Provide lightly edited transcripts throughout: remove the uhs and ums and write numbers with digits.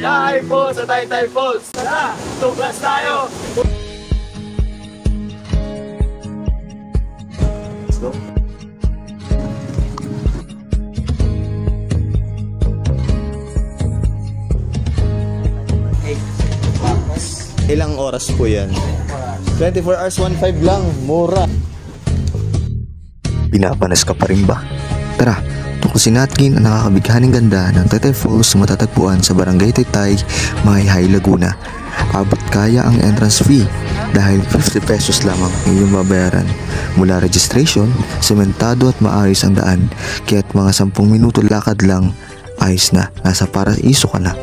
Live po sa Taytay Falls. Tara, tuklas tayo! Let's go. Ilang oras po yan? 24 hours, 1.5 lang. Mura. Pinapanas ka pa rin ba? Tara, tuklasin natin ang nakakabighaning ganda ng Taytay Falls na matatagpuan sa Barangay Taytay, Mahihai, Laguna. Abot kaya ang entrance fee dahil 50 pesos lamang ang iyong babayaran. Mula registration, sementado at maayos ang daan, kaya't mga 10 minuto lakad lang, ayos na, nasa paraiso ka na.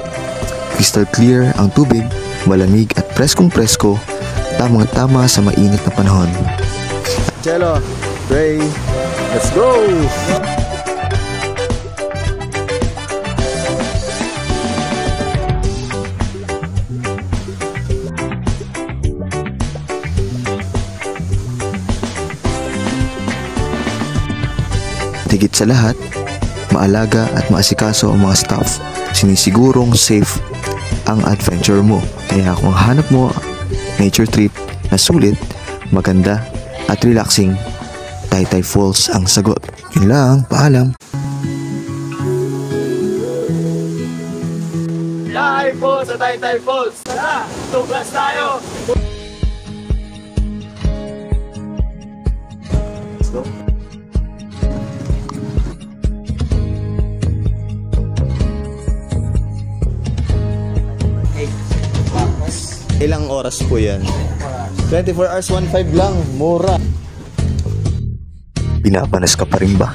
Crystal clear ang tubig, malamig at preskong-presko, tamang-tama sa mainit na panahon. Jello, Ray, let's go! Higit sa lahat, maalaga at maasikaso ang mga staff. Sinisigurong safe ang adventure mo. Kaya kung hanap mo nature trip na sulit, maganda at relaxing, Taytay Falls ang sagot. Yun lang, paalam. Live po sa Taytay Falls. Tara, tuklas tayo! Let's go. Ilang oras po yan? 24 hours, 1.5 lang. Mura. Pinapanas ka pa rin ba?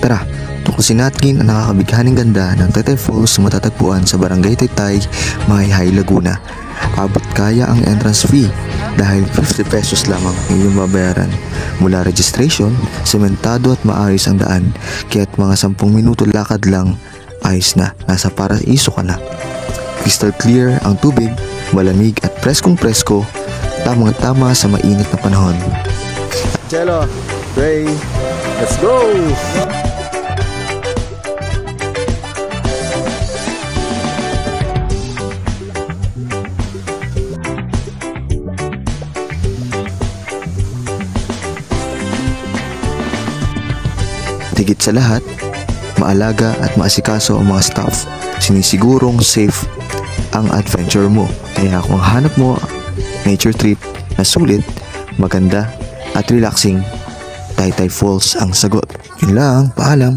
Tara, tuklasin natin ang nakakabighaning ganda ng Taytay Falls na matatagpuan sa Barangay Taytay, Mahihai, Laguna. Abot kaya ang entrance fee dahil 50 pesos lamang ang iyong babayaran. Mula registration, sementado at maayos ang daan, kaya't mga 10 minuto lakad lang, ayos na, nasa paraiso ka na. Crystal clear ang tubig, malamig at preskong-presko, tamang-tama sa mainit na panahon. Jello, Ray, let's go! Higit sa lahat, maalaga at maasikaso ang mga staff. Sinisigurong safe ang adventure mo. Kaya kung hanap mo nature trip na sulit, maganda at relaxing, Taytay Falls ang sagot. Yun lang, paalam.